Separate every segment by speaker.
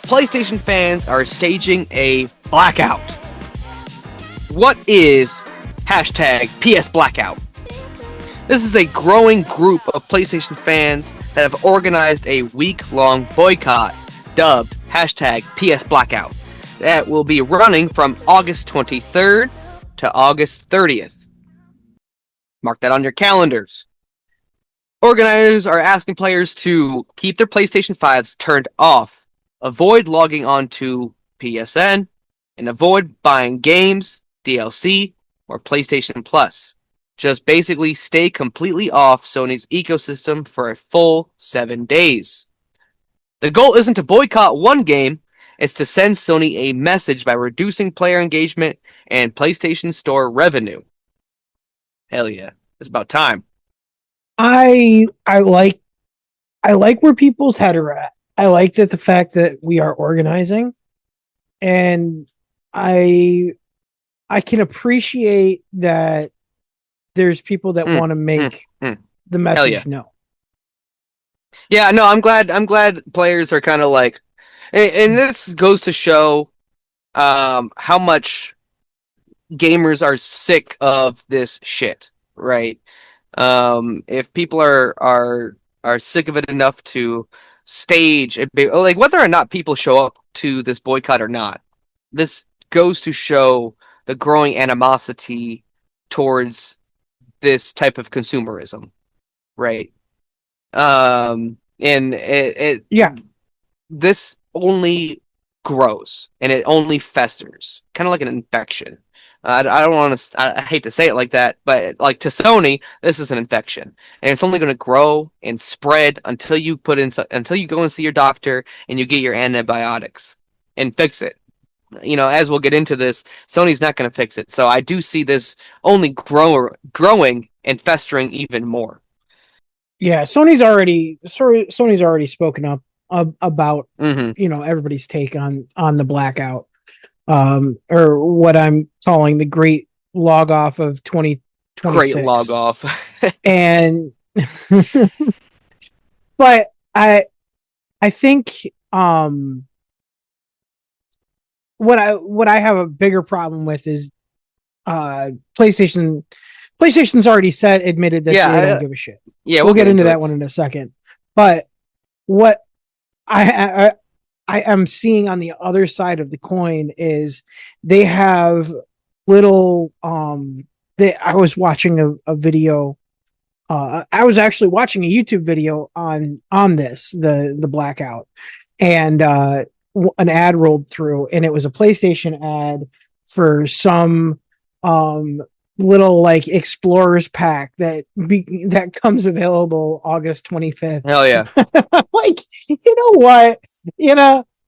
Speaker 1: PlayStation fans are staging a blackout. What is hashtag PS Blackout? This is a growing group of PlayStation fans that have organized a week-long boycott dubbed hashtag PS Blackout that will be running from August 23rd to August 30th. Mark that on your calendars. Organizers are asking players to keep their PlayStation 5s turned off, avoid logging on to PSN, and avoid buying games, DLC, or PlayStation Plus. Just basically stay completely off Sony's ecosystem for a full 7 days. The goal isn't to boycott one game, it's to send Sony a message by reducing player engagement and PlayStation Store revenue. Hell yeah, it's about time.
Speaker 2: I like where people's head are at. I like that the fact that we are organizing, and I can appreciate that there's people that want to make the message known.
Speaker 1: Yeah, no, I'm glad players are kind of like, and this goes to show how much gamers are sick of this shit, right? If people are sick of it enough to stage a big, like whether or not people show up to this boycott or not, this goes to show the growing animosity towards this type of consumerism, right? And this only grows and it only festers, kind of like an infection. I don't want to. I hate to say it like that, but like to Sony, this is an infection, and it's only going to grow and spread until you until you go and see your doctor and you get your antibiotics and fix it. You know, as we'll get into this, Sony's not going to fix it. So I do see this only growing and festering even more.
Speaker 2: Yeah, Sony's already spoken up about everybody's take on the blackout, or what I'm calling the great log off of 2026.
Speaker 1: Great log off.
Speaker 2: And but I think what I have a bigger problem with is PlayStation's already admitted that they don't give a shit.
Speaker 1: Yeah,
Speaker 2: we'll get into that one in a second. But what I am seeing on the other side of the coin is they have little I was watching a video. I was actually watching a YouTube video on this the blackout, and an ad rolled through, and it was a PlayStation ad for some little like explorers pack that comes available August 25th.
Speaker 1: Hell yeah.
Speaker 2: Like, you know what,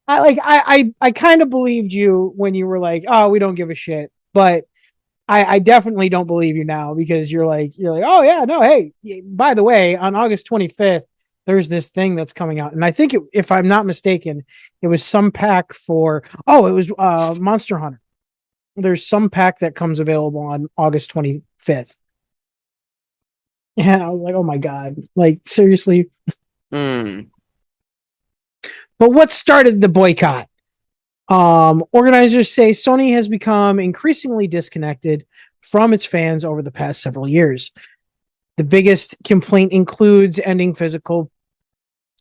Speaker 2: I kind of believed you when you were like, oh, we don't give a shit, but I definitely don't believe you now, because you're like, oh yeah, no, hey, by the way, on August 25th there's this thing that's coming out, and I think if I'm not mistaken, it was some pack for it was Monster Hunter. There's some pack that comes available on August 25th. And I was like, oh my God, like seriously. But what started the boycott? Organizers say Sony has become increasingly disconnected from its fans over the past several years. The biggest complaint includes ending physical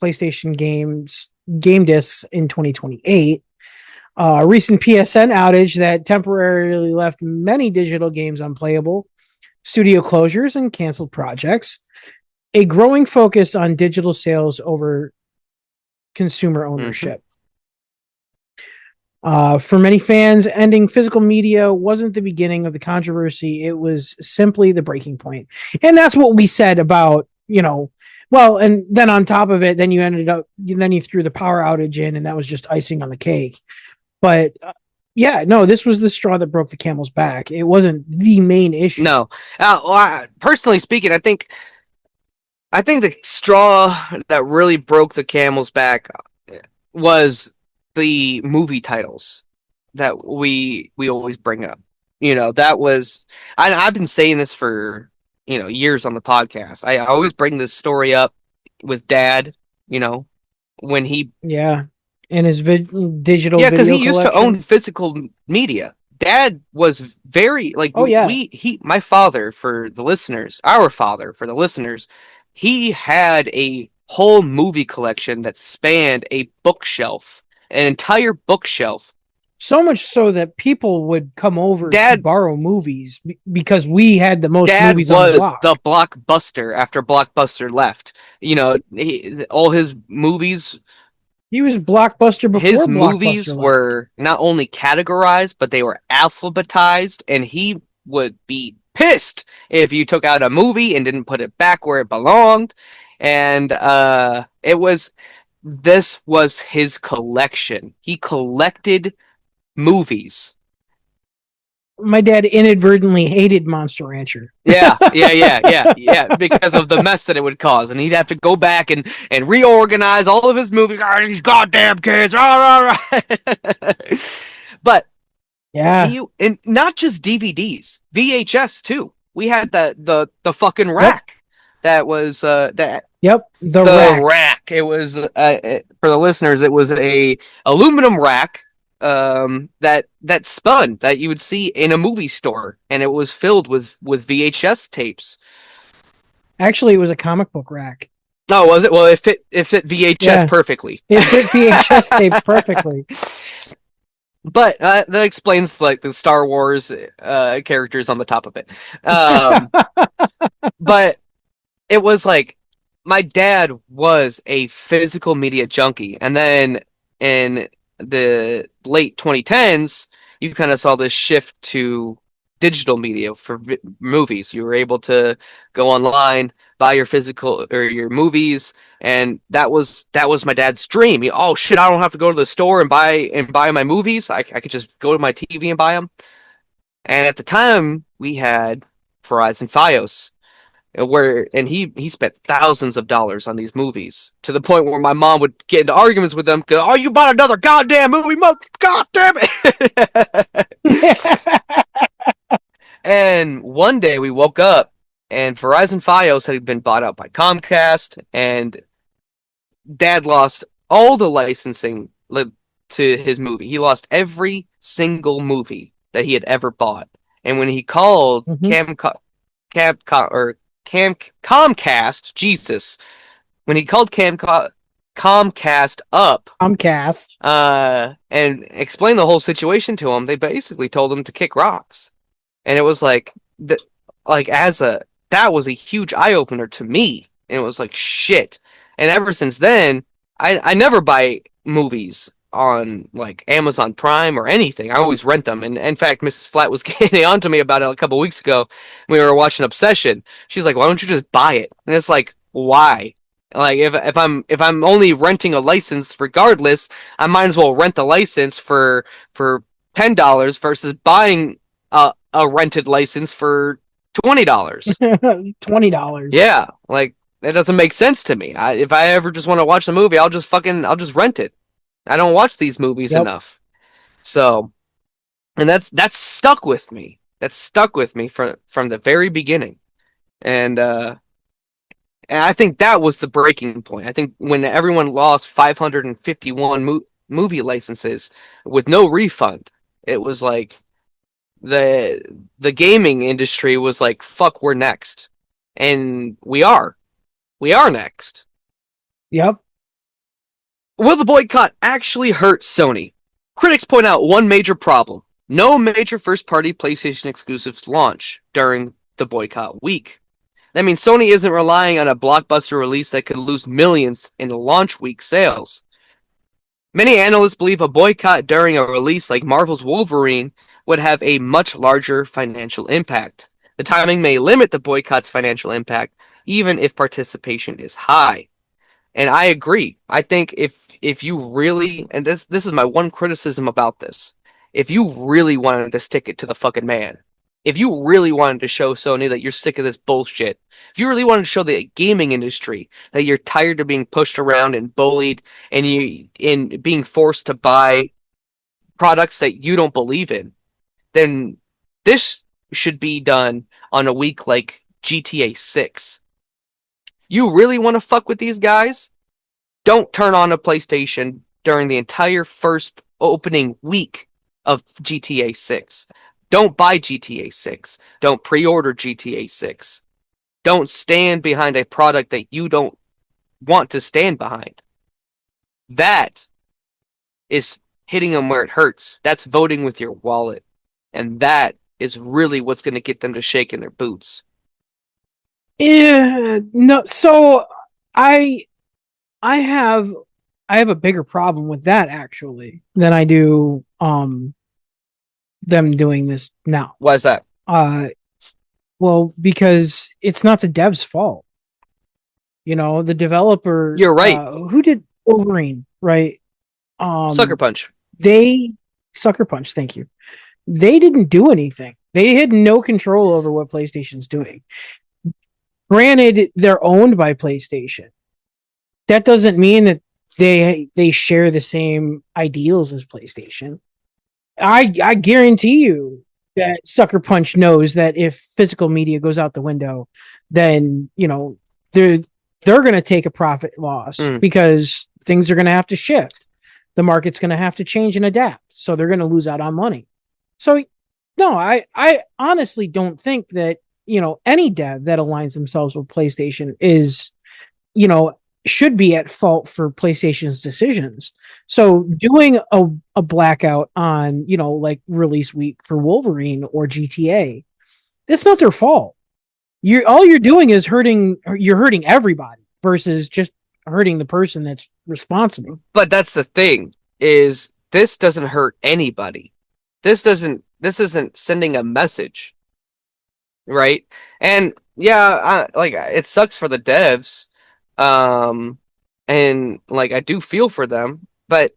Speaker 2: PlayStation game discs in 2028. A recent PSN outage that temporarily left many digital games unplayable, studio closures, and canceled projects, a growing focus on digital sales over consumer ownership. For many fans, ending physical media wasn't the beginning of the controversy. It was simply the breaking point. And that's what we said about, and then on top of it, then you threw the power outage in, and that was just icing on the cake. But this was the straw that broke the camel's back. It wasn't the main issue.
Speaker 1: No. Personally speaking, I think the straw that really broke the camel's back was the movie titles that we always bring up. That was, I've been saying this for, years on the podcast. I always bring this story up with Dad, when he
Speaker 2: in his digital
Speaker 1: Yeah, because he
Speaker 2: video
Speaker 1: used to
Speaker 2: collection.
Speaker 1: own physical media. Dad was very like
Speaker 2: Oh yeah,
Speaker 1: my father for the listeners, our father for the listeners, he had a whole movie collection that spanned a bookshelf, an entire bookshelf.
Speaker 2: so much so that people would come over to
Speaker 1: Dad
Speaker 2: borrow movies because we had the most
Speaker 1: Dad
Speaker 2: movies on the
Speaker 1: was the
Speaker 2: block.
Speaker 1: blockbuster after Blockbuster left. All
Speaker 2: He was Blockbuster before
Speaker 1: his
Speaker 2: Blockbuster
Speaker 1: movies
Speaker 2: left.
Speaker 1: were not only categorized, but they were alphabetized, and he would be pissed if you took out a movie and didn't put it back where it belonged. And this was his collection. He collected movies.
Speaker 2: My dad inadvertently hated Monster Rancher.
Speaker 1: Yeah, because of the mess that it would cause, and he'd have to go back and reorganize all of his movies. Oh, these goddamn kids! Rah, rah, rah. But
Speaker 2: Yeah.
Speaker 1: and not just DVDs, VHS too. We had the fucking
Speaker 2: Yep.
Speaker 1: rack that was
Speaker 2: Yep. The
Speaker 1: the
Speaker 2: rack.
Speaker 1: rack. It was for the listeners. It was a aluminum rack that spun that you would see in a movie store, and it was filled with VHS tapes.
Speaker 2: Actually, it was a comic book rack.
Speaker 1: Oh, was it? Well, it fit VHS
Speaker 2: Yeah.
Speaker 1: perfectly.
Speaker 2: It fit VHS tapes perfectly.
Speaker 1: But that explains like the Star Wars characters on the top of it. Um, but it was like my dad was a physical media junkie, and then in the late 2010s, you kind of saw this shift to digital media for movies. You were able to go online, buy your physical or your movies, and that was my dad's dream. Oh shit, I don't have to go to the store and buy my movies. I could just go to my TV and buy them. And at the time, we had Verizon Fios, and he spent thousands of dollars on these movies to the point where my mom would get into arguments with them. Oh, you bought another goddamn movie, god damn it! And one day we woke up and Verizon Fios had been bought out by Comcast, and Dad lost all the licensing to his movie. He lost every single movie that he had ever bought. And when he called
Speaker 2: Mhm.
Speaker 1: Comcast, Jesus, when he called Comcast up
Speaker 2: Comcast.
Speaker 1: and explained the whole situation to him, they basically told him to kick rocks. And it was like that was a huge eye opener to me. And it was like shit. And ever since then, I never buy movies on like Amazon Prime or anything. I always rent them. And in fact, Mrs. Flat was getting on to me about it a couple weeks ago. We were watching Obsession. She's like, "Why don't you just buy it?" And it's like, why? Like if I'm only renting a license regardless, I might as well rent the license for $10 versus buying a rented license for $20.
Speaker 2: $20.
Speaker 1: Yeah, like that doesn't make sense to me. If I ever just want to watch a movie, I'll just rent it. I don't watch these movies
Speaker 2: Yep.
Speaker 1: enough. So, and that's stuck with me. That's stuck with me from the very beginning. And and I think that was the breaking point. I think when everyone lost 551 movie licenses with no refund, it was like the the gaming industry was like, "Fuck, we're next," and we are next.
Speaker 2: Yep.
Speaker 1: Will the boycott actually hurt Sony? Critics point out one major problem: no major first-party PlayStation exclusives launch during the boycott week. That means Sony isn't relying on a blockbuster release that could lose millions in launch week sales. Many analysts believe a boycott during a release like Marvel's Wolverine would have a much larger financial impact. The timing may limit the boycott's financial impact, even if participation is high. And I agree. I think if you really, and this is my one criticism about this, if you really wanted to stick it to the fucking man, if you really wanted to show Sony that you're sick of this bullshit, if you really wanted to show the gaming industry that you're tired of being pushed around and bullied and you in being forced to buy products that you don't believe in, then this should be done on a week like GTA 6. You really want to fuck with these guys? Don't turn on a PlayStation. during the entire first opening week of GTA 6. Don't buy GTA 6. Don't pre-order GTA 6. Don't stand behind a product that you don't want to stand behind. That is hitting them where it hurts. That's voting with your wallet. And that is really what's going to get them to shake in their boots.
Speaker 2: Yeah, no. So I I have a bigger problem with that actually than I do them doing this now.
Speaker 1: Why is that?
Speaker 2: Uh, well, because it's not the dev's fault. You know, the developer
Speaker 1: You're right.
Speaker 2: who did Wolverine, right?
Speaker 1: Sucker Punch.
Speaker 2: They Sucker Punch, thank you. They didn't do anything. They had no control over what PlayStation's doing. Granted, they're owned by PlayStation. That doesn't mean that they share the same ideals as PlayStation. I guarantee you that Sucker Punch knows that if physical media goes out the window, then they're going to take a profit loss because things are going to have to shift. The market's going to have to change and adapt, so they're going to lose out on money. So no, I honestly don't think that any dev that aligns themselves with PlayStation is should be at fault for PlayStation's decisions. So doing a blackout on, like release week for Wolverine or GTA, that's not their fault. You're doing is hurting everybody versus just hurting the person that's responsible.
Speaker 1: But that's the thing, is this doesn't hurt anybody. This isn't sending a message. Right? And yeah, it sucks for the devs. And like I do feel for them, but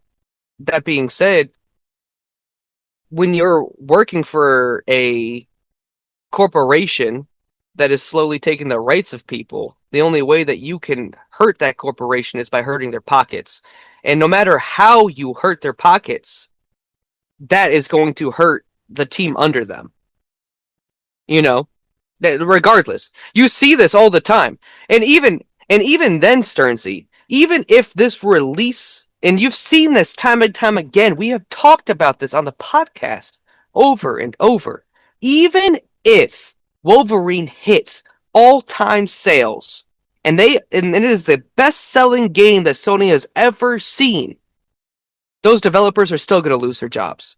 Speaker 1: that being said, when you're working for a corporation that is slowly taking the rights of people, the only way that you can hurt that corporation is by hurting their pockets. And no matter how you hurt their pockets, that is going to hurt the team under them. Regardless. You see this all the time. And even then, Sternsey, even if this release, and you've seen this time and time again, we have talked about this on the podcast over and over. Even if Wolverine hits all-time sales, and it is the best-selling game that Sony has ever seen, those developers are still going to lose their jobs.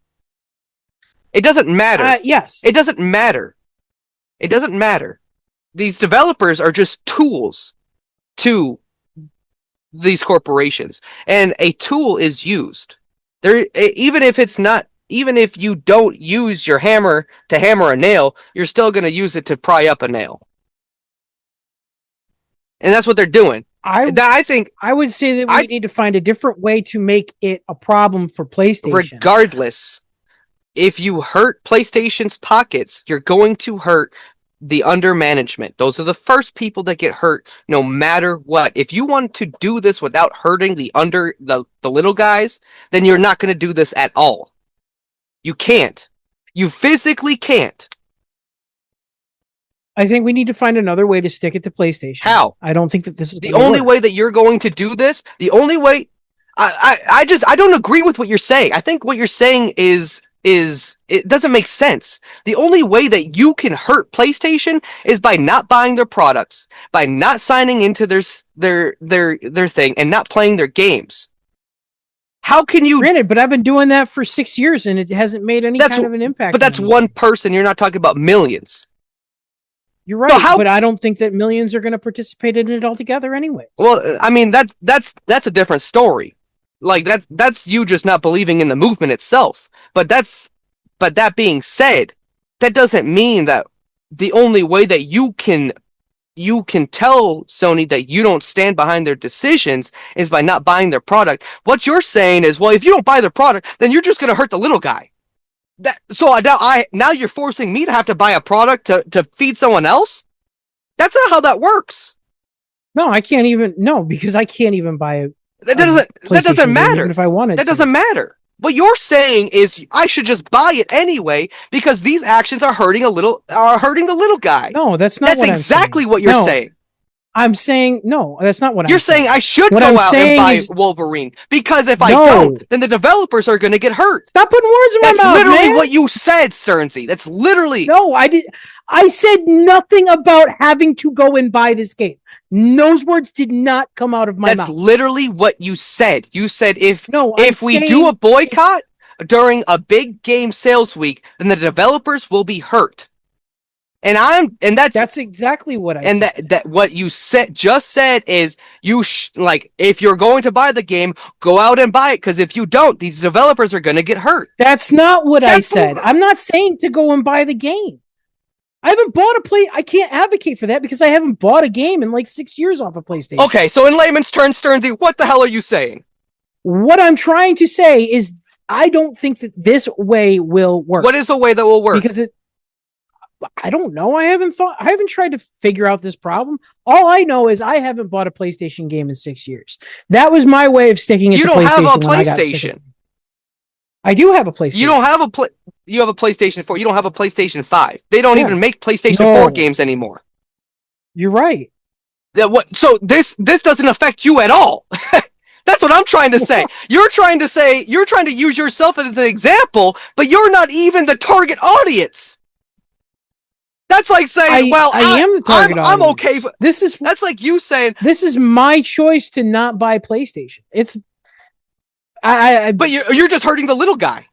Speaker 1: It doesn't matter.
Speaker 2: Yes.
Speaker 1: It doesn't matter. It doesn't matter. These developers are just tools to these corporations, and a tool is used. Even if you don't use your hammer to hammer a nail, you're still going to use it to pry up a nail. And that's what they're doing. I think
Speaker 2: I would say that we need to find a different way to make it a problem for PlayStation.
Speaker 1: Regardless, if you hurt PlayStation's pockets, you're going to hurt the under management. Those are the first people that get hurt no matter what. If you want to do this without hurting the little guys, then you're not going to do this at all. You can't. You physically can't.
Speaker 2: I think we need to find another way to stick it to PlayStation.
Speaker 1: How?
Speaker 2: I don't think that this is
Speaker 1: the only way that you're going to do this. The only way. I don't agree with what you're saying. I think what you're saying is it doesn't make sense. The only way that you can hurt PlayStation is by not buying their products, by not signing into their thing, and not playing their games. How can you?
Speaker 2: Granted, but I've been doing that for 6 years and it hasn't made any kind of an impact.
Speaker 1: But that's one person. You're not talking about millions.
Speaker 2: You're right, but I don't think that millions are going to participate in it altogether anyway.
Speaker 1: Well, I mean that's a different story. Like that's you just not believing in the movement itself. But that being said, that doesn't mean that the only way that you can tell Sony that you don't stand behind their decisions is by not buying their product. What you're saying is, well, if you don't buy their product, then you're just going to hurt the little guy. Now you're forcing me to have to buy a product to feed someone else? That's not how that works.
Speaker 2: No, I can't even. No, because I can't even buy a
Speaker 1: That doesn't matter.
Speaker 2: Even if I wanted
Speaker 1: that doesn't matter. What you're saying is I should just buy it anyway because these actions are hurting the little guy.
Speaker 2: No, that's not.
Speaker 1: That's exactly what you're saying.
Speaker 2: I'm saying no. That's not what
Speaker 1: You're
Speaker 2: I'm saying.
Speaker 1: saying I should
Speaker 2: What
Speaker 1: go
Speaker 2: I'm
Speaker 1: out and
Speaker 2: saying
Speaker 1: buy
Speaker 2: is
Speaker 1: Wolverine because if I
Speaker 2: no.
Speaker 1: don't, then the developers are going to get hurt.
Speaker 2: Stop putting words in my
Speaker 1: That's
Speaker 2: mouth,
Speaker 1: literally
Speaker 2: man.
Speaker 1: what you said, Sternsey. That's literally.
Speaker 2: No, I did. I said nothing about having to go and buy this game. Those words did not come out of my
Speaker 1: That's
Speaker 2: mouth.
Speaker 1: literally what you said. You said
Speaker 2: No,
Speaker 1: if we do a boycott during a big game sales week, then the developers will be hurt. And
Speaker 2: that's exactly what I
Speaker 1: and
Speaker 2: said.
Speaker 1: that what you just said is like if you're going to buy the game, go out and buy it because if you don't, these developers are going to get hurt.
Speaker 2: That's not what I said. I'm not saying to go and buy the game. I haven't bought a play. I can't advocate for that because I haven't bought a game in like 6 years off of PlayStation.
Speaker 1: Okay, so in layman's terms, Sternsey, what the hell are you saying?
Speaker 2: What I'm trying to say is I don't think that this way will work.
Speaker 1: What is the way that will work?
Speaker 2: Because I don't know. I haven't tried to figure out this problem. All I know is I haven't bought a PlayStation game in 6 years. That was my way of sticking it to PlayStation. You don't have a PlayStation. I do have a PlayStation.
Speaker 1: You don't have you have a PlayStation 4. You don't have a PlayStation 5. They don't even make PlayStation 4 games anymore.
Speaker 2: You're right.
Speaker 1: So this doesn't affect you at all. That's what I'm trying to say. You're trying to use yourself as an example, but you're not even the target audience. That's like saying, I am the target audience. I'm okay. But that's like you saying
Speaker 2: this is my choice to not buy PlayStation. It's
Speaker 1: but you're just hurting the little guy.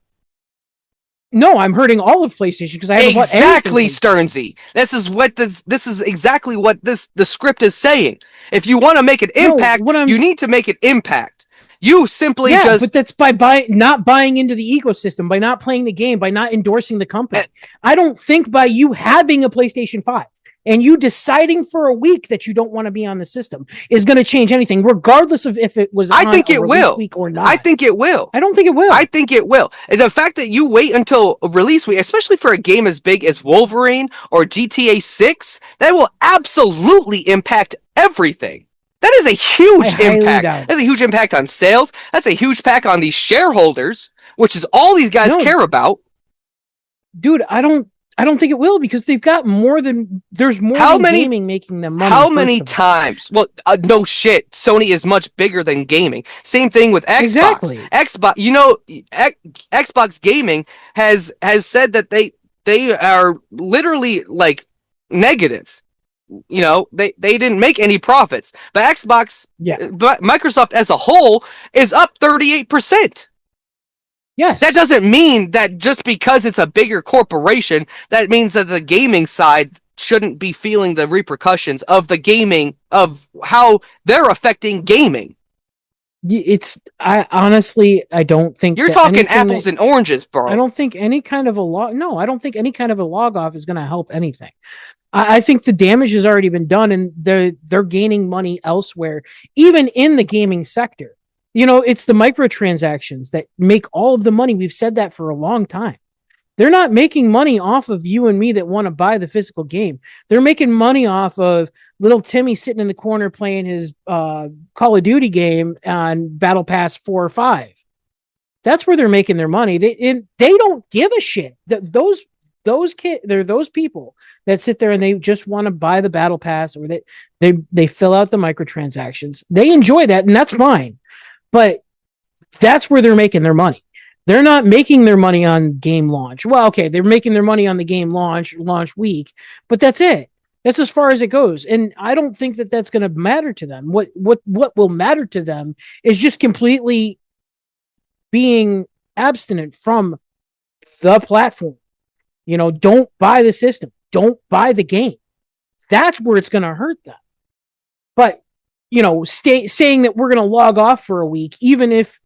Speaker 2: No, I'm hurting all of PlayStation because I haven't bought anything.
Speaker 1: Exactly, Sternsey. This is exactly what the script is saying. If you want to make an impact, you need to make an impact. You simply
Speaker 2: but that's by not buying into the ecosystem, by not playing the game, by not endorsing the company. I don't think by you having a PlayStation 5 and you deciding for a week that you don't want to be on the system is going to change anything, regardless of if it was
Speaker 1: I think it will.
Speaker 2: Week or not.
Speaker 1: I think it will.
Speaker 2: I don't think it will.
Speaker 1: I think it will. And the fact that you wait until release week, especially for a game as big as Wolverine or GTA 6, that will absolutely impact everything. That is a huge impact. That's a huge impact on sales. That's a huge impact on these shareholders, which is all these guys care about.
Speaker 2: Dude, I don't think it will because they've got there's more than gaming making them money.
Speaker 1: How many times? Well, no shit. Sony is much bigger than gaming. Same thing with Xbox.
Speaker 2: Exactly.
Speaker 1: Xbox gaming has said that they are literally like negative. They didn't make any profits, but Microsoft as a whole is up 38%.
Speaker 2: Yes.
Speaker 1: That doesn't mean that just because it's a bigger corporation, that means that the gaming side shouldn't be feeling the repercussions of the gaming, of how they're affecting gaming.
Speaker 2: I honestly don't think
Speaker 1: you're talking apples and oranges, bro.
Speaker 2: I don't think any kind of I don't think any kind of a log off is going to help anything. I think the damage has already been done and they're gaining money elsewhere, even in the gaming sector. It's the microtransactions that make all of the money. We've said that for a long time. They're not making money off of you and me that want to buy the physical game. They're making money off of little Timmy sitting in the corner playing his Call of Duty game on Battle Pass 4 or 5. That's where they're making their money. They don't give a shit. Those they're those people that sit there and they just want to buy the Battle Pass, or they fill out the microtransactions. They enjoy that, and that's fine. But that's where they're making their money. They're not making their money on game launch. Well, okay, they're making their money on the game launch week, but that's it. That's as far as it goes. And I don't think that that's going to matter to them. What will matter to them is just completely being abstinent from the platform. Don't buy the system. Don't buy the game. That's where it's going to hurt them. But saying that we're going to log off for a week, even if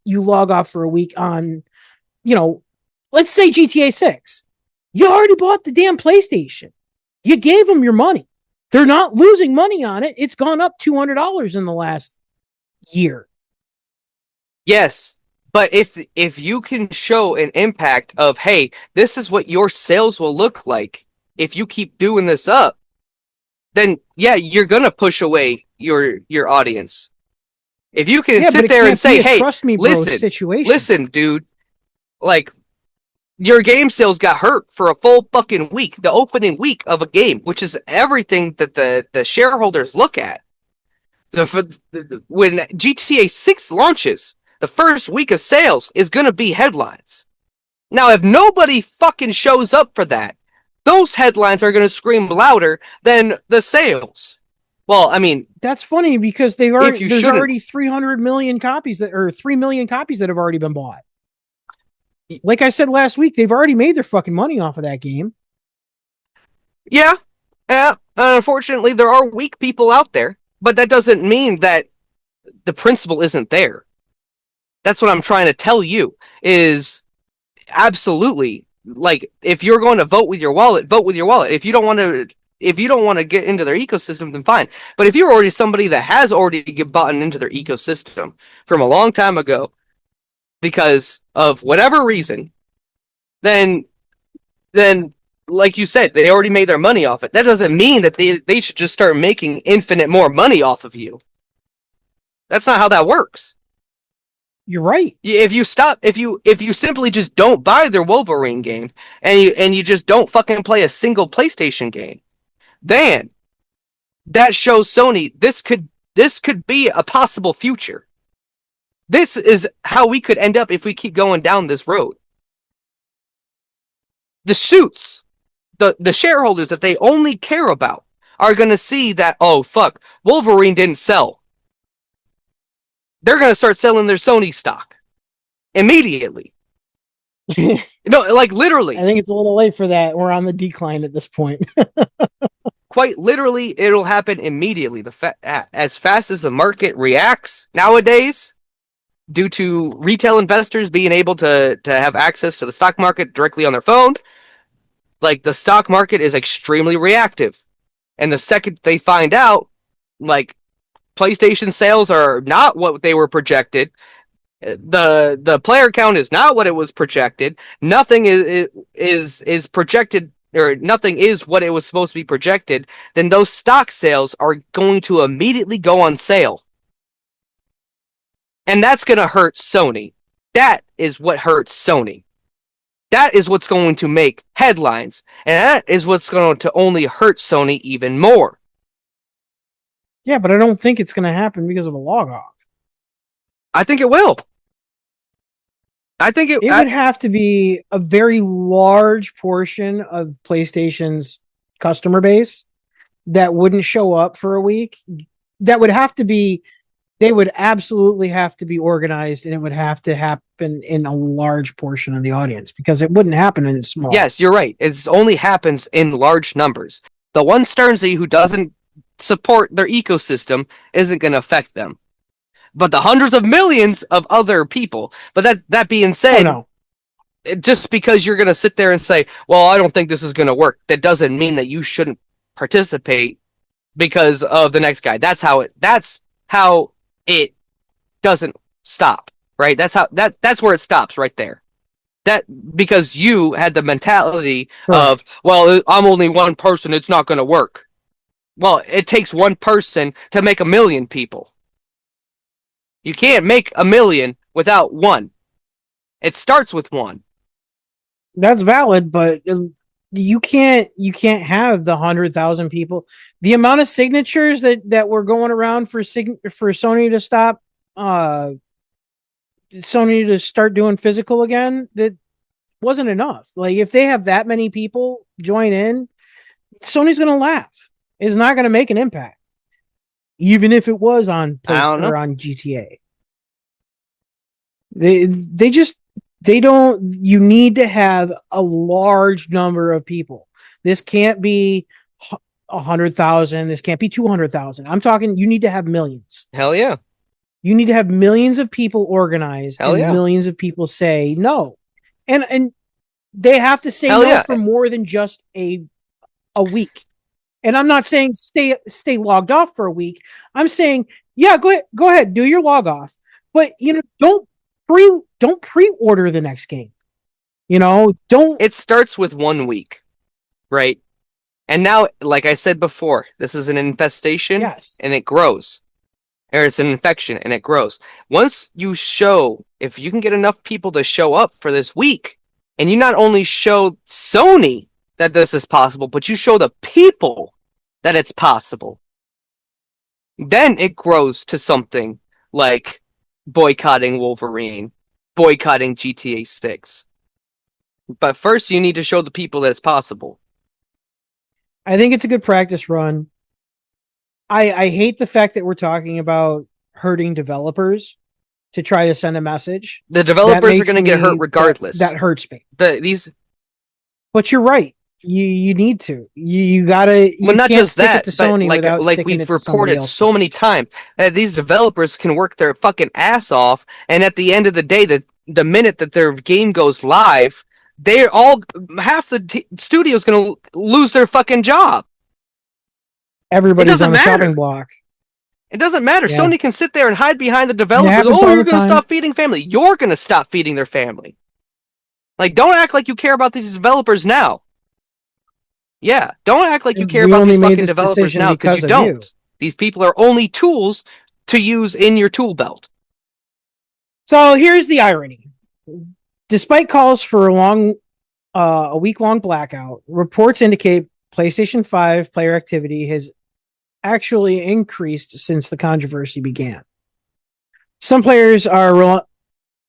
Speaker 2: you log off for a week on, let's say GTA 6, you already bought the damn PlayStation. You gave them your money. They're not losing money on it. It's gone up $200 in the last year.
Speaker 1: Yes, but if you can show an impact of, hey, this is what your sales will look like if you keep doing this up, then yeah, you're gonna push away your audience. If you can sit there and say, "Hey,
Speaker 2: trust me, bro, listen,
Speaker 1: dude, like your game sales got hurt for a full fucking week, the opening week of a game, which is everything that the shareholders look at. When GTA 6 launches, the first week of sales is going to be headlines. Now, if nobody fucking shows up for that, those headlines are going to scream louder than the sales. Well, I mean,
Speaker 2: that's funny because there's already 300 million copies that, or 3 million copies that have already been bought. Like I said last week, they've already made their fucking money off of that game.
Speaker 1: Yeah. Unfortunately, there are weak people out there, but that doesn't mean that the principle isn't there. That's what I'm trying to tell you is absolutely, like, if you're going to vote with your wallet, vote with your wallet. If you don't want to get into their ecosystem, then fine. But if you're already somebody that has already bought into their ecosystem from a long time ago because of whatever reason, then like you said, they already made their money off it. That doesn't mean that they should just start making infinite more money off of you. That's not how that works.
Speaker 2: You're right.
Speaker 1: If you simply just don't buy their Wolverine game and you just don't fucking play a single PlayStation game, then that shows Sony this could be a possible future. This is how we could end up if we keep going down this road. The suits, the shareholders that they only care about are going to see that, oh fuck, Wolverine didn't sell. They're going to start selling their Sony stock immediately. No, like literally.
Speaker 2: I think it's a little late for that. We're on the decline at this point.
Speaker 1: Quite literally, it'll happen immediately. As fast as the market reacts nowadays, due to retail investors being able to have access to the stock market directly on their phone, like the stock market is extremely reactive. And the second they find out, like, PlayStation sales are not what they were projected, the player count is not what it was projected, nothing is projected, or nothing is what it was supposed to be projected, then those stock sales are going to immediately go on sale. And that's going to hurt Sony. That is what hurts Sony. That is what's going to make headlines. And that is what's going to only hurt Sony even more.
Speaker 2: Yeah, but I don't think it's going to happen because of a log off.
Speaker 1: I think it will. I think it
Speaker 2: would have to be a very large portion of PlayStation's customer base that wouldn't show up for a week. That would have to be, they would absolutely have to be organized, and it would have to happen in a large portion of the audience because it wouldn't happen in small.
Speaker 1: Yes, you're right. It only happens in large numbers. The one Stearnsy who doesn't support their ecosystem isn't going to affect them. But the hundreds of millions of other people. But that being said, just because you're going to sit there and say, well, I don't think this is going to work, that doesn't mean that you shouldn't participate because of the next guy. That's how it doesn't stop, right? That's where it stops right there. That because you had the mentality of, well, I'm only one person, it's not going to work. Well, it takes one person to make a million people. You can't make a million without one. It starts with one.
Speaker 2: That's valid, but you can't have the 100,000 people. The amount of signatures that were going around for Sony to stop, Sony to start doing physical again, that wasn't enough. Like, if they have that many people join in, Sony's going to laugh. It's not going to make an impact. Even if it was on PlayStation or on GTA. They don't, you need to have a large number of people. This can't be 100,000. This can't be 200,000. I'm talking, you need to have millions.
Speaker 1: Hell yeah.
Speaker 2: You need to have millions of people organized millions of people say no. And they have to say no for more than just a week. And I'm not saying stay logged off for a week. I'm saying, yeah, go ahead, do your log off. But, don't pre-order the next game. Don't.
Speaker 1: It starts with 1 week, right? And now, like I said before, this is an infestation, and it grows. Or it's an infection, and it grows. Once you if you can get enough people to show up for this week, and you not only show Sony that this is possible, but you show the people that it's possible, then it grows to something like boycotting Wolverine, boycotting GTA 6. But first, you need to show the people that it's possible.
Speaker 2: I think it's a good practice run. I hate the fact that we're talking about hurting developers to try to send a message.
Speaker 1: The developers are going to get hurt regardless.
Speaker 2: That hurts me.
Speaker 1: These,
Speaker 2: but you're right. You need to. You gotta. You
Speaker 1: well, not
Speaker 2: can't
Speaker 1: just
Speaker 2: stick
Speaker 1: that,
Speaker 2: it to Sony
Speaker 1: but
Speaker 2: without
Speaker 1: like
Speaker 2: sticking
Speaker 1: we've
Speaker 2: it to somebody
Speaker 1: reported
Speaker 2: else
Speaker 1: so many
Speaker 2: first.
Speaker 1: times that these developers can work their fucking ass off, and at the end of the day, the minute that their game goes live, they're all half the studio's going to lose their fucking job.
Speaker 2: Everybody's on the chopping block.
Speaker 1: It doesn't matter.
Speaker 2: Yeah.
Speaker 1: Sony can sit there and hide behind the developers.
Speaker 2: Oh,
Speaker 1: you're going to stop feeding family. You're going to stop feeding their family. Like, don't act like you care about these developers now. Yeah, don't act like you care about these fucking developers now, because you don't. These people are only tools to use in your tool belt.
Speaker 2: So here's the irony. Despite calls for a week-long blackout, reports indicate PlayStation 5 player activity has actually increased since the controversy began. Some players are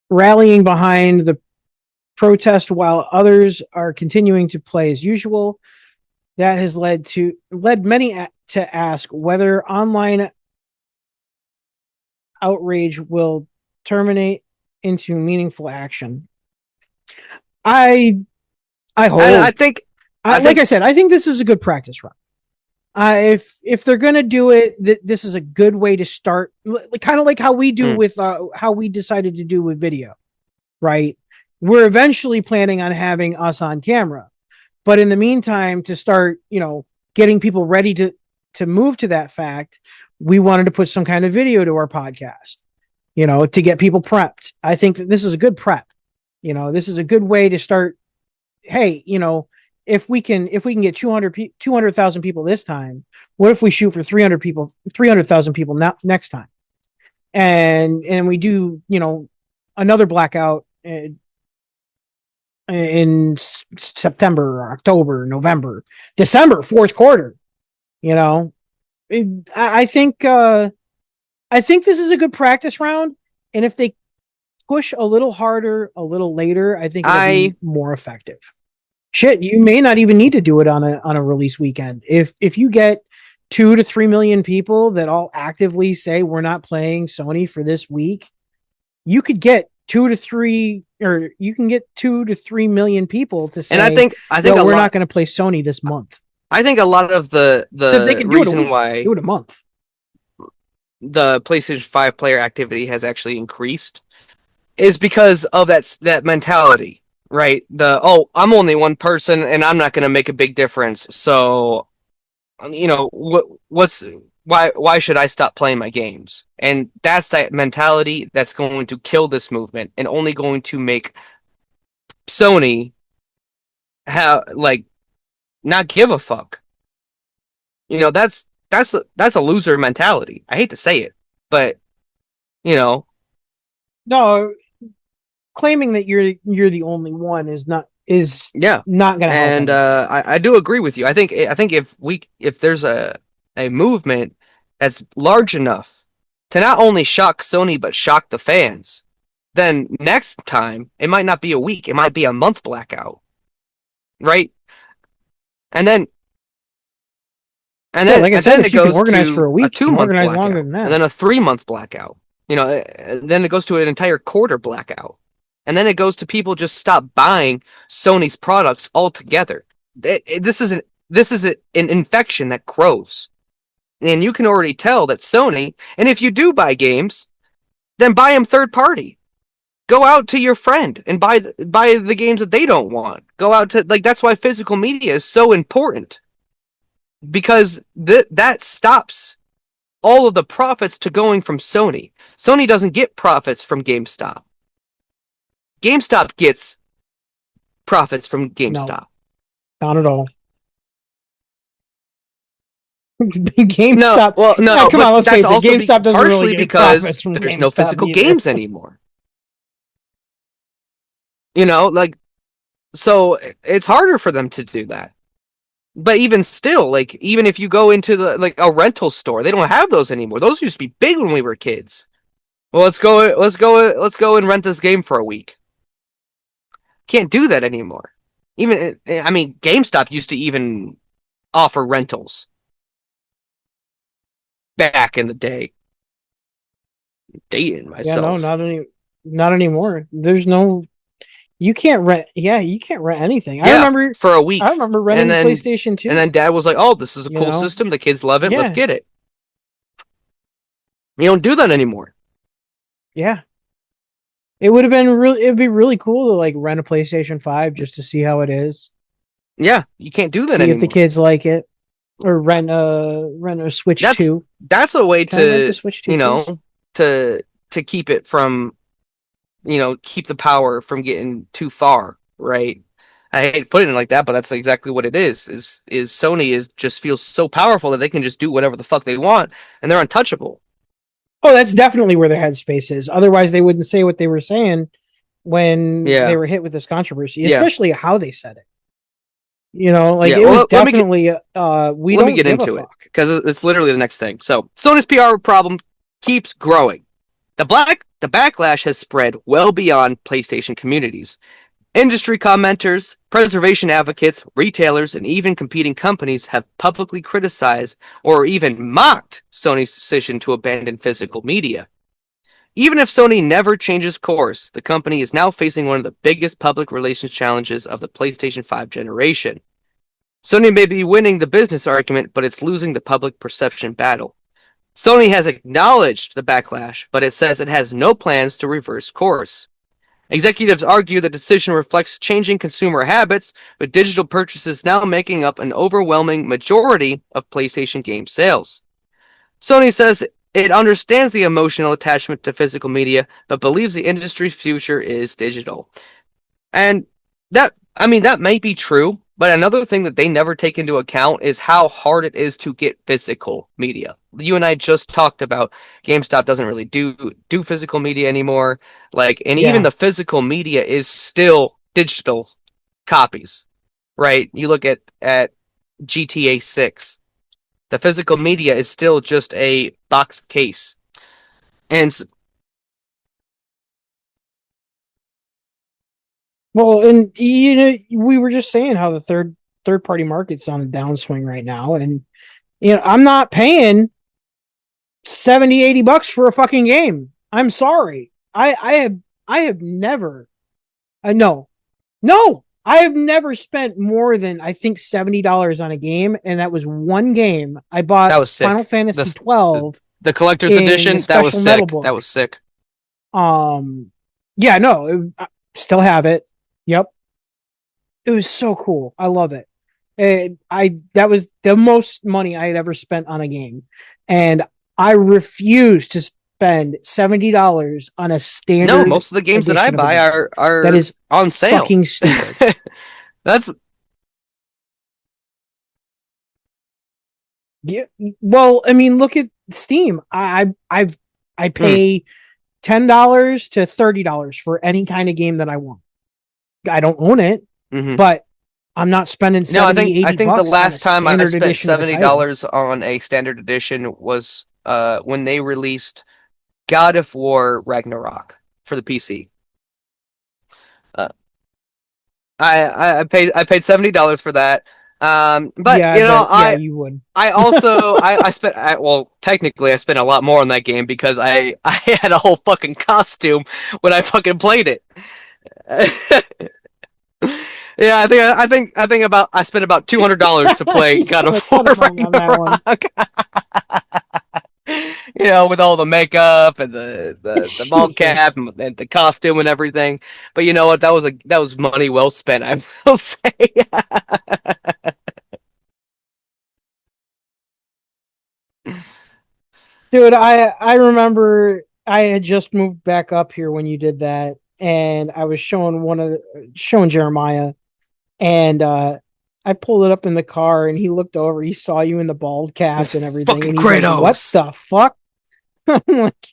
Speaker 2: rallying behind the protest, while others are continuing to play as usual. That has led many to ask whether online outrage will terminate into meaningful action. I hope.
Speaker 1: I think,
Speaker 2: like I said, I think this is a good practice run. If they're gonna do it, this is a good way to start. Kind of like how we do with how we decided to do with video, right? We're eventually planning on having us on camera, but in the meantime, to start, getting people ready to move to that fact, we wanted to put some kind of video to our podcast, to get people prepped. I think that this is a good prep. This is a good way to start. Hey, if we can get 200,000 people this time, what if we shoot for 300,000 people next time? And we do, another blackout in September, October, November, December, fourth quarter. I think this is a good practice round, and if they push a little harder, a little later, I think it'll be more effective. Shit, you may not even need to do it on a release weekend. If you get 2 to 3 million people that all actively say we're not playing Sony for this week, you could get 2 to 3 million people to say, and I think we're not going to play Sony this month.
Speaker 1: I think a lot of the reason why
Speaker 2: do it a month,
Speaker 1: the PlayStation 5 player activity has actually increased is because of that mentality, right? I'm only one person and I'm not going to make a big difference. So, why should I stop playing my games? And that's that mentality that's going to kill this movement and only going to make Sony not give a fuck. That's a loser mentality. I hate to say it, but no, claiming that you're the only one is not not gonna help. And I do agree with you. I think if there's a movement that's large enough to not only shock Sony but shock the fans, then next time it might not be a week, it might be a month blackout, right? And then
Speaker 2: like I said, it goes organized for a week,
Speaker 1: 2 month
Speaker 2: organized
Speaker 1: blackout,
Speaker 2: longer than that,
Speaker 1: and then a 3 month blackout. Then it goes to an entire quarter blackout. And then it goes to people just stop buying Sony's products altogether. This is an infection that grows. And you can already tell that Sony, and if you do buy games, then buy them third party. Go out to your friend and buy the games that they don't want. Go out to, that's why physical media is so important. Because that stops all of the profits to going from Sony. Sony doesn't get profits from GameStop. GameStop gets profits from GameStop.
Speaker 2: No, not at all. GameStop. Come on, let's face it. GameStop doesn't really get profits from
Speaker 1: there's
Speaker 2: GameStop
Speaker 1: no physical
Speaker 2: either.
Speaker 1: games anymore. So it's harder for them to do that. But even still, like even if you go into the like a rental store, they don't have those anymore. Those used to be big when we were kids. Well, let's go and rent this game for a week. Can't do that anymore. Even I mean, GameStop used to even offer rentals back in the day. Dating
Speaker 2: Yeah, no,
Speaker 1: myself.
Speaker 2: not anymore. There's no you can't rent. Yeah, you can't rent anything.
Speaker 1: Yeah, for a
Speaker 2: I
Speaker 1: week,
Speaker 2: remember
Speaker 1: and
Speaker 2: renting the
Speaker 1: then
Speaker 2: PlayStation
Speaker 1: and
Speaker 2: 2.
Speaker 1: then Dad was like, "Oh, this is a
Speaker 2: You
Speaker 1: cool
Speaker 2: know,
Speaker 1: system. The kids love it. Let's
Speaker 2: yeah,
Speaker 1: get it." You don't do that anymore.
Speaker 2: yeah. It would have been really. It'd be really cool to like rent a PlayStation 5 just to see how it is,
Speaker 1: Yeah, you can't do that
Speaker 2: see if the
Speaker 1: anymore.
Speaker 2: kids like it, or rent a Switch
Speaker 1: That's
Speaker 2: 2.
Speaker 1: that's a way
Speaker 2: Can I rent the
Speaker 1: to
Speaker 2: Switch 2,
Speaker 1: you
Speaker 2: please?
Speaker 1: know to keep it from keep the power from getting too far, right? I hate putting it like that, but that's exactly what it is. Is Sony is just feels so powerful that they can just do whatever the fuck they want, and they're untouchable.
Speaker 2: Oh, that's definitely where their headspace is. Otherwise, they wouldn't say what they were saying when they
Speaker 1: Yeah,
Speaker 2: were hit with this controversy,
Speaker 1: yeah,
Speaker 2: especially how they said it. You know, like
Speaker 1: yeah.
Speaker 2: it was
Speaker 1: Well,
Speaker 2: definitely we
Speaker 1: let me
Speaker 2: don't
Speaker 1: get
Speaker 2: give a
Speaker 1: into it
Speaker 2: fuck.
Speaker 1: because it's literally the next thing. So Sony's PR problem keeps growing. The backlash has spread well beyond PlayStation communities. Industry commenters, preservation advocates, retailers, and even competing companies have publicly criticized or even mocked Sony's decision to abandon physical media. Even if Sony never changes course, the company is now facing one of the biggest public relations challenges of the PlayStation 5 generation. Sony may be winning the business argument, but it's losing the public perception battle. Sony has acknowledged the backlash, but it says it has no plans to reverse course. Executives argue the decision reflects changing consumer habits, with digital purchases now making up an overwhelming majority of PlayStation game sales. Sony says it understands the emotional attachment to physical media, but believes the industry's future is digital. And I mean, that might be true, but another thing that they never take into account is how hard it is to get physical media. You and I just talked about GameStop doesn't really do physical media anymore. Like, and even
Speaker 2: Yeah.
Speaker 1: the physical media is still digital copies, right? You look at GTA 6. The physical media is still just a box case. And
Speaker 2: Well, and you know, we were just saying how the third party market's on a downswing right now, and I'm not paying 70, $80 for a fucking game. I'm sorry. I have never no. No. I have never spent more than I think $70 on a game, and that was one game. I
Speaker 1: that
Speaker 2: bought
Speaker 1: was
Speaker 2: Final
Speaker 1: sick.
Speaker 2: Fantasy
Speaker 1: The
Speaker 2: 12
Speaker 1: the collector's
Speaker 2: in the
Speaker 1: edition, that was
Speaker 2: special metal
Speaker 1: sick. That
Speaker 2: book.
Speaker 1: was sick.
Speaker 2: Um yeah, no, I still have it. Yep. It was so cool. I love it. I that was the most money I had ever spent on a game, and I refuse to spend $70 on a
Speaker 1: No,
Speaker 2: standard
Speaker 1: most of the games that I
Speaker 2: edition of a
Speaker 1: buy
Speaker 2: game. That
Speaker 1: are
Speaker 2: is
Speaker 1: on sale.
Speaker 2: fucking stupid.
Speaker 1: That's
Speaker 2: Yeah, well, I mean, look at Steam. I
Speaker 1: mm,
Speaker 2: pay $10 to $30 for any kind of game that I want. I don't own it,
Speaker 1: hmm.
Speaker 2: but I'm not spending
Speaker 1: No,
Speaker 2: 70,
Speaker 1: I
Speaker 2: 80
Speaker 1: think the
Speaker 2: bucks on a
Speaker 1: last time I
Speaker 2: standard
Speaker 1: spent
Speaker 2: edition of a title.
Speaker 1: $70 on a standard edition was when they released God of War Ragnarok for the PC. Uh, I paid $70 for that. But
Speaker 2: Yeah, I bet. Yeah, you would.
Speaker 1: I also I spent well technically I spent a lot more on that game because I had a whole fucking costume when I fucking played it. Yeah, I think about I spent about $200 to play
Speaker 2: You
Speaker 1: God
Speaker 2: spent
Speaker 1: of
Speaker 2: a
Speaker 1: War
Speaker 2: ton of money on that one.
Speaker 1: Ragnarok. With all the makeup and the bald cap
Speaker 2: Jesus.
Speaker 1: and the costume and everything. But you know what? That was money well spent, I will say.
Speaker 2: Dude, I remember I had just moved back up here when you did that, and I was showing Jeremiah, and I pulled it up in the car, and he looked over, he saw you in the bald cap
Speaker 1: It's
Speaker 2: and everything,
Speaker 1: fucking
Speaker 2: and he's like, "What
Speaker 1: Kratos.
Speaker 2: the fuck?" I'm like,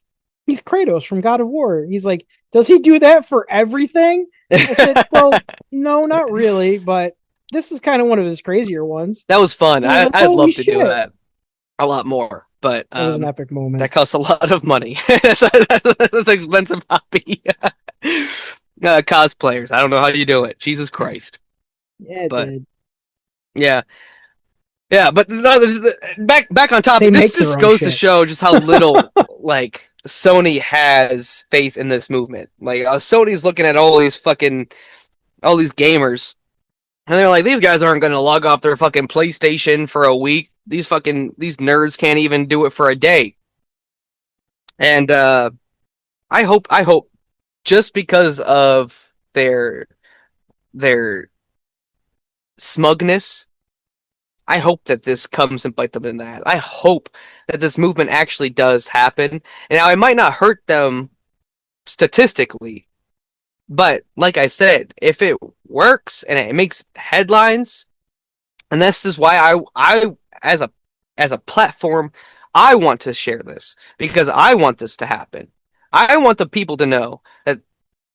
Speaker 2: he's Kratos from God of War. He's like, does he do that for everything? I said, well, no, not really, but this is kind of one of his crazier ones.
Speaker 1: That was fun.
Speaker 2: And I was like,
Speaker 1: I'd
Speaker 2: holy
Speaker 1: love to do
Speaker 2: shit.
Speaker 1: that a lot more, but
Speaker 2: It was an epic moment.
Speaker 1: that costs a lot of money. That's an expensive hobby. Cosplayers, I don't know how you do it. Jesus Christ.
Speaker 2: Yeah, it
Speaker 1: But
Speaker 2: did.
Speaker 1: yeah, yeah. But no, back on
Speaker 2: They
Speaker 1: topic. This
Speaker 2: make their
Speaker 1: just
Speaker 2: own
Speaker 1: goes to
Speaker 2: shit.
Speaker 1: show just how little like Sony has faith in this movement. Like Sony's looking at all these gamers, and they're like, these guys aren't going to log off their fucking PlayStation for a week. These nerds can't even do it for a day. And I hope just because of their smugness, I hope that this comes and bite them in the ass. I hope that this movement actually does happen. And now it might not hurt them statistically, but like I said, if it works and it makes headlines, and this is why I as a platform, I want to share this because I want this to happen. I want the people to know that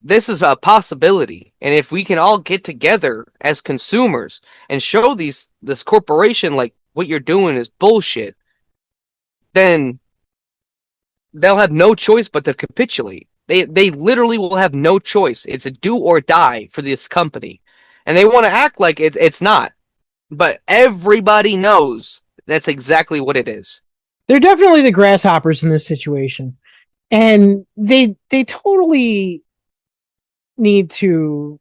Speaker 1: this is a possibility, and if we can all get together as consumers and show this corporation like what you're doing is bullshit, then they'll have no choice but to capitulate. They literally will have no choice. It's a do or die for this company, and they want to act like it's not. But everybody knows that's exactly what it is.
Speaker 2: They're definitely the grasshoppers in this situation. And they totally need to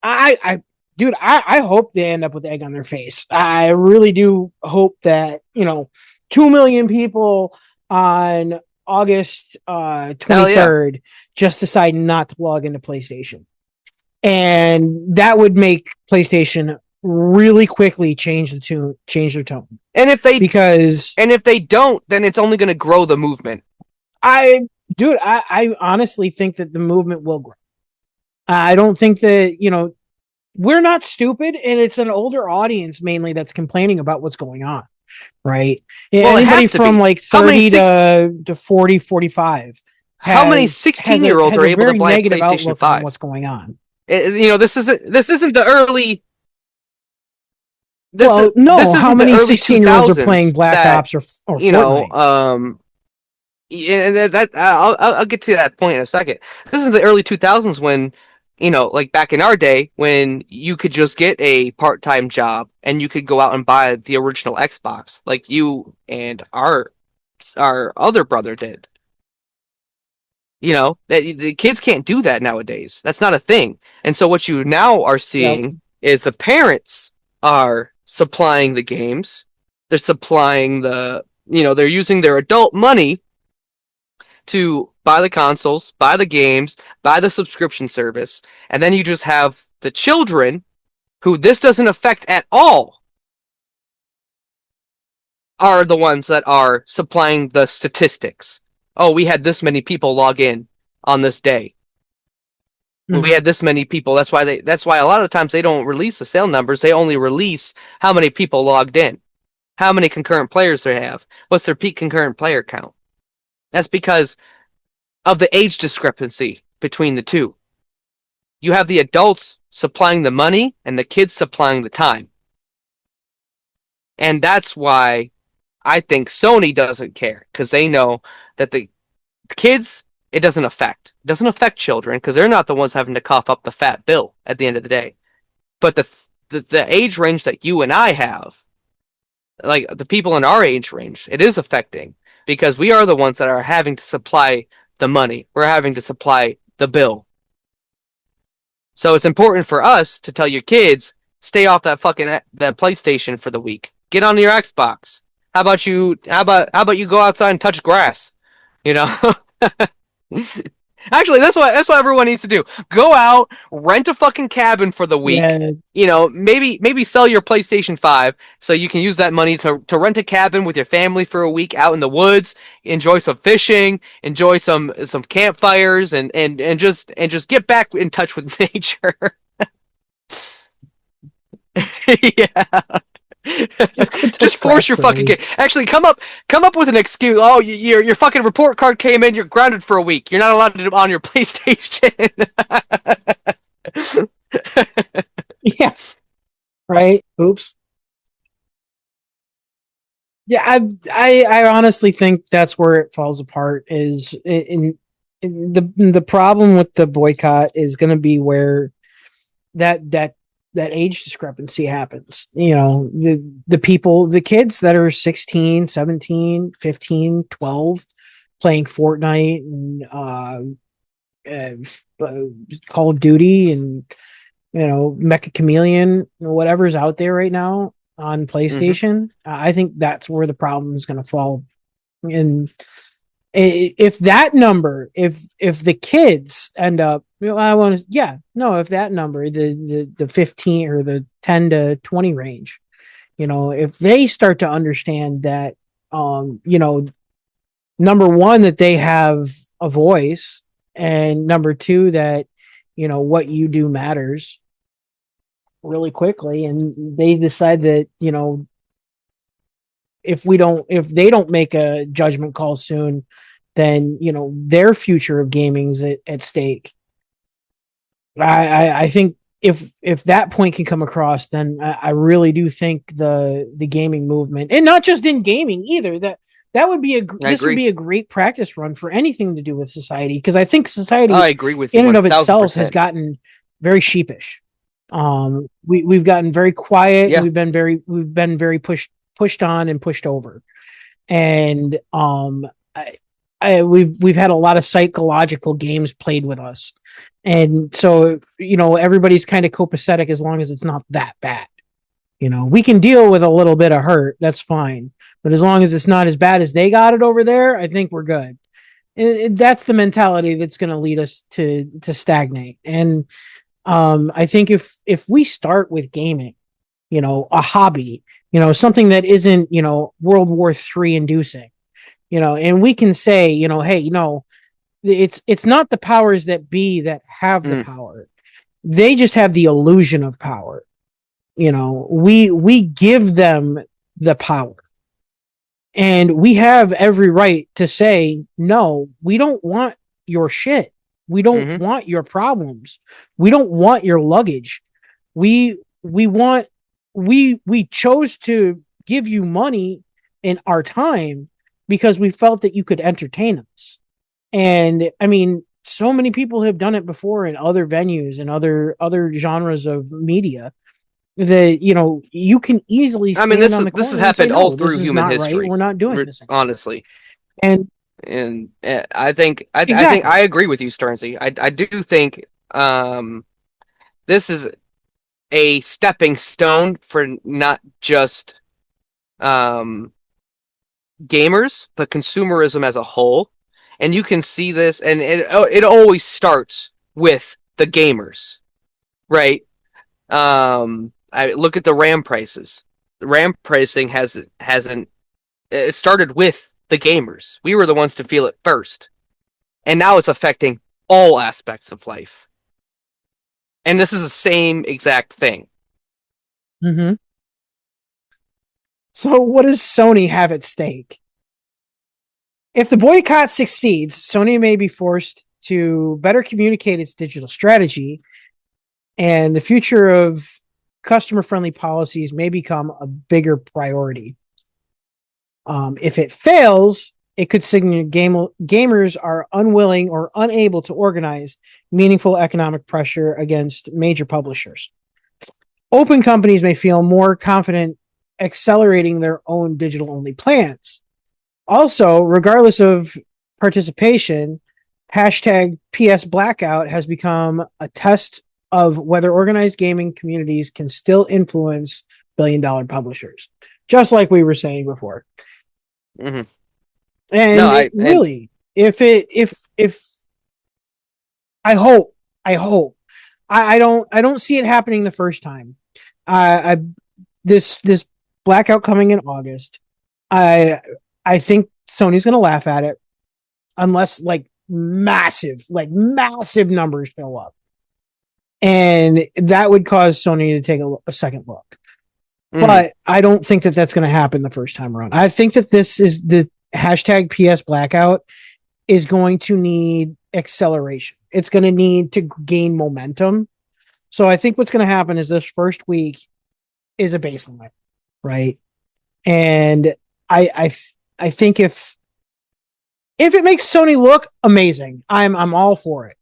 Speaker 2: I dude, I hope they end up with egg on their face. I really do hope that, 2 million people on August
Speaker 1: Hell yeah.
Speaker 2: 23rd just decide not to log into PlayStation. And that would make PlayStation really quickly change their tone.
Speaker 1: And
Speaker 2: Because
Speaker 1: if they don't, then it's only going to grow the movement.
Speaker 2: I honestly think that the movement will grow. I don't think that, we're not stupid, and it's an older audience mainly that's complaining about what's going on, right?
Speaker 1: Well,
Speaker 2: anybody from
Speaker 1: be.
Speaker 2: like 30 to 40, 45
Speaker 1: how many
Speaker 2: has
Speaker 1: 16-year-olds are able to buy a PlayStation 5?
Speaker 2: On what's going on.
Speaker 1: This isn't the early.
Speaker 2: How many 16-year-olds are playing Black Ops or Fortnite?
Speaker 1: Yeah, I'll get to that point in a second. This is the early 2000s when, like back in our day when you could just get a part-time job and you could go out and buy the original Xbox, like you and our other brother did. The kids can't do that nowadays. That's not a thing. And so what you now are seeing is the parents are supplying the games. They're supplying they're using their adult money to buy the consoles, buy the games, buy the subscription service, and then you just have the children who this doesn't affect at all are the ones that are supplying the statistics. Oh, we had this many people log in on this day. Mm-hmm. We had this many people. That's why a lot of times they don't release the sale numbers. They only release how many people logged in, how many concurrent players they have, what's their peak concurrent player count. That's because of the age discrepancy between the two. You have the adults supplying the money and the kids supplying the time. And that's why I think Sony doesn't care, because they know that the kids, it doesn't affect. It doesn't affect children because they're not the ones having to cough up the fat bill at the end of the day. But the age range that you and I have, like the people in our age range, it is affecting because we are the ones that are having to supply the money. We're having to supply the bill. So it's important for us to tell your kids, stay off that PlayStation for the week. Get on your Xbox. How about you go outside and touch grass? Actually, that's what everyone needs to do. Go out, rent a fucking cabin for the week. Yeah. Maybe sell your PlayStation 5 so you can use that money to rent a cabin with your family for a week out in the woods, enjoy some fishing, enjoy some campfires and just get back in touch with nature. Yeah.
Speaker 2: Just go touch
Speaker 1: Just
Speaker 2: grass
Speaker 1: force your
Speaker 2: for a
Speaker 1: fucking kid.
Speaker 2: week.
Speaker 1: Actually, come up with an excuse. Oh, your fucking report card came in. You're grounded for a week. You're not allowed to do on your PlayStation.
Speaker 2: Yeah, right. Oops. Yeah, I honestly think that's where it falls apart. Is in the problem with the boycott is going to be where that that that age discrepancy happens. The people, the kids that are 16, 17, 15, 12, playing Fortnite and Call of Duty and Mecha Chameleon, whatever's out there right now on
Speaker 1: Mm-hmm.
Speaker 2: PlayStation. I think that's where the problem is going to fall. And if that number, if the kids end up, I want to, yeah, no, if that number, the 15 or the 10 to 20 range, if they start to understand that, number one, that they have a voice, and number two, that what you do matters really quickly, and they decide that if they don't make a judgment call soon, then their future of gaming's at stake. I think if that point can come across, then I really do think the gaming movement, and not just in gaming either, that would be
Speaker 1: I
Speaker 2: this would
Speaker 1: agree.
Speaker 2: be a great practice run for anything to do with society, because I think society
Speaker 1: I agree with you
Speaker 2: in and
Speaker 1: one
Speaker 2: of
Speaker 1: thousand
Speaker 2: itself has
Speaker 1: percent.
Speaker 2: gotten very sheepish. We've gotten very quiet, and
Speaker 1: Yeah.
Speaker 2: we've been very pushed on and pushed over, and we've had a lot of psychological games played with us, and so everybody's kind of copacetic as long as it's not that bad. We can deal with a little bit of hurt, that's fine, but as long as it's not as bad as they got it over there, I think we're good. That's the mentality that's going to lead us to stagnate. And I think if we start with gaming, a hobby, something that isn't World War III inducing, and we can say, hey, it's not the powers that be that have the
Speaker 1: Mm.
Speaker 2: power. They just have the illusion of power. We give them the power. And we have every right to say, no, we don't want your shit. We don't
Speaker 1: Mm-hmm.
Speaker 2: want your problems. We don't want your luggage. We want we chose to give you money in our time because we felt that you could entertain us. And I mean, so many people have done it before in other venues and other genres of media, that you can easily
Speaker 1: I mean,
Speaker 2: stand on the
Speaker 1: this has
Speaker 2: corner and say,
Speaker 1: happened all
Speaker 2: no, this
Speaker 1: through
Speaker 2: is
Speaker 1: human
Speaker 2: not right,
Speaker 1: history,
Speaker 2: we're not doing this anymore.
Speaker 1: honestly.
Speaker 2: And
Speaker 1: And I think I
Speaker 2: exactly.
Speaker 1: agree with you, Stearnsy. I do think this is a stepping stone for not just um, gamers, but consumerism as a whole. And you can see this, and it always starts with the gamers, right? I look at the RAM prices. The RAM pricing hasn't it started with the gamers. We were the ones to feel it first, and now it's affecting all aspects of life. And this is the same exact thing.
Speaker 2: Mm-hmm. So what does Sony have at stake? If the boycott succeeds, Sony may be forced to better communicate its digital strategy, and the future of customer friendly policies may become a bigger priority. If it fails, it could signal gamers are unwilling or unable to organize meaningful economic pressure against major publishers. Open companies may feel more confident accelerating their own digital only plans. Also, regardless of participation, hashtag PS Blackout has become a test of whether organized gaming communities can still influence billion-dollar publishers, just like we were saying before.
Speaker 1: Mm-hmm. No,
Speaker 2: And
Speaker 1: I and
Speaker 2: really, if I hope, I hope, I don't see it happening the first time. I this blackout coming in August. I I think Sony's gonna laugh at it unless like massive numbers show up, and that would cause Sony to take a second look. But I don't think that that's going to happen the first time around. I think that this is the hashtag PS Blackout is going to need acceleration. It's going to need to gain momentum. So I think what's going to happen is this first week is a baseline, right? And I think if it makes Sony look amazing, I'm all for it.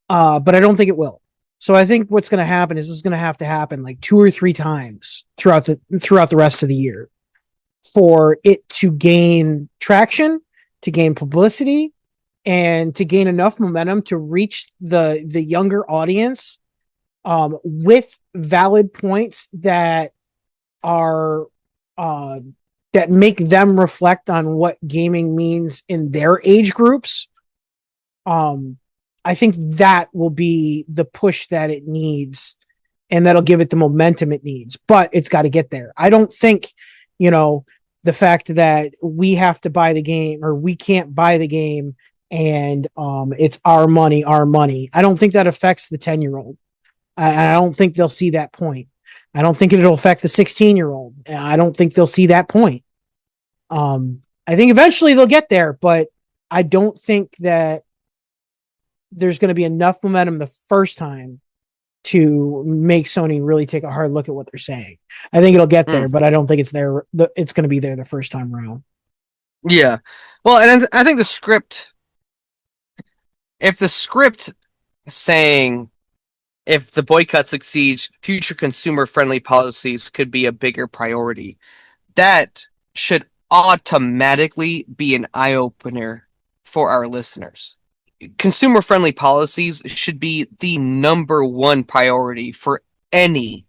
Speaker 2: But I don't think it will. So I think what's going to happen is this is going to happen like 2 or 3 times throughout the rest of the year for it to gain traction, to gain publicity, and to gain enough momentum to reach the younger audience with valid points that are that make them reflect on what gaming means in their age groups. I think that will be the push that it needs, and that'll give it the momentum it needs, but it's got to get there. I don't think, the fact that we have to buy the game or we can't buy the game and it's our money. I don't think that affects the 10-year-old. I don't think they'll see that point. I don't think it'll affect the 16-year-old. I don't think they'll see that point. I think eventually they'll get there, but I don't think that there's going to be enough momentum the first time to make Sony really take a hard look at what they're saying. I think it'll get there, but I don't think it's there. It's going to be there the first time around.
Speaker 1: Yeah. Well, and I think if the script saying if the boycott succeeds, future consumer-friendly policies could be a bigger priority, that should automatically be an eye-opener for our listeners. Consumer-friendly policies should be the number one priority for any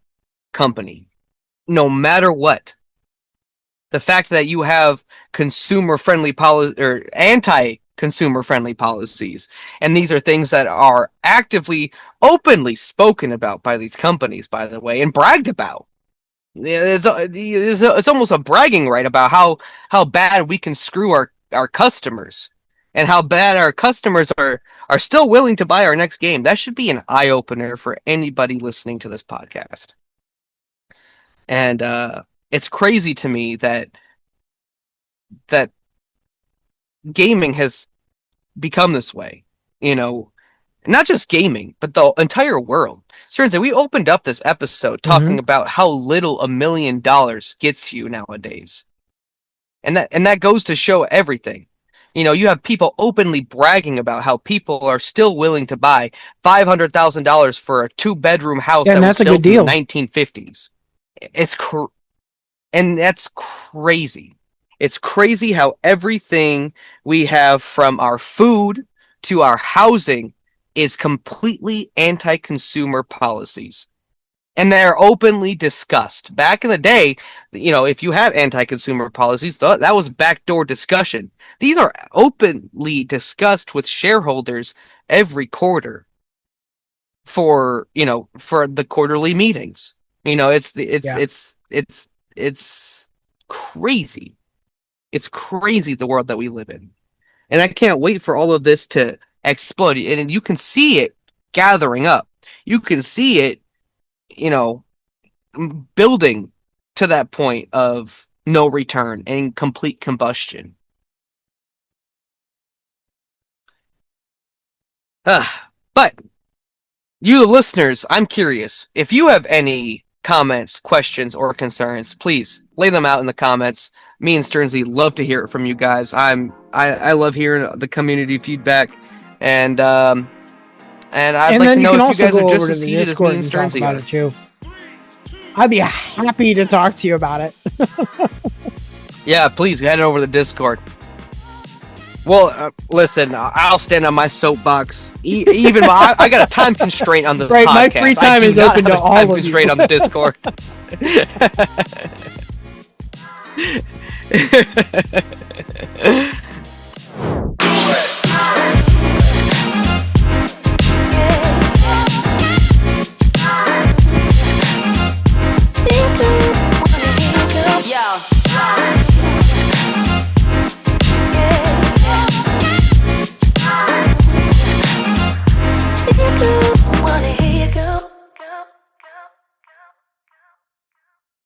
Speaker 1: company, no matter what. The fact that you have consumer-friendly policy or anti-consumer-friendly policies, and these are things that are actively, openly spoken about by these companies, by the way, and bragged about. It's almost a bragging right about how bad we can screw our customers. And how bad our customers are still willing to buy our next game. That should be an eye-opener for anybody listening to this podcast. And it's crazy to me that gaming has become this way. Not just gaming, but the entire world. Seriously, we opened up this episode talking about how little $1 million gets you nowadays. And that goes to show everything. You have people openly bragging about how people are still willing to buy $500,000 for a 2-bedroom house that was built in the 1950s. And that's crazy. It's crazy how everything we have, from our food to our housing, is completely anti-consumer policies. And they're openly discussed. Back in the day, if you had anti-consumer policies, that was backdoor discussion. These are openly discussed with shareholders every quarter for the quarterly meetings. It's crazy. It's crazy the world that we live in. And I can't wait for all of this to explode. And you can see it gathering up. You can see it building to that point of no return and complete combustion. But you, the listeners, I'm curious. If you have any comments, questions, or concerns, please lay them out in the comments. Me and Stearnsy love to hear it from you guys. I love hearing the community feedback, and I'd like to know if you guys are just as heated as me and Stearnsy are.
Speaker 2: Too. I'd be happy to talk to you about it.
Speaker 1: Yeah, please head over to the Discord. Well, listen, I'll stand on my soapbox. Even I got a time constraint on this podcast.
Speaker 2: My free time is open to all of you. Time
Speaker 1: constraint on the Discord.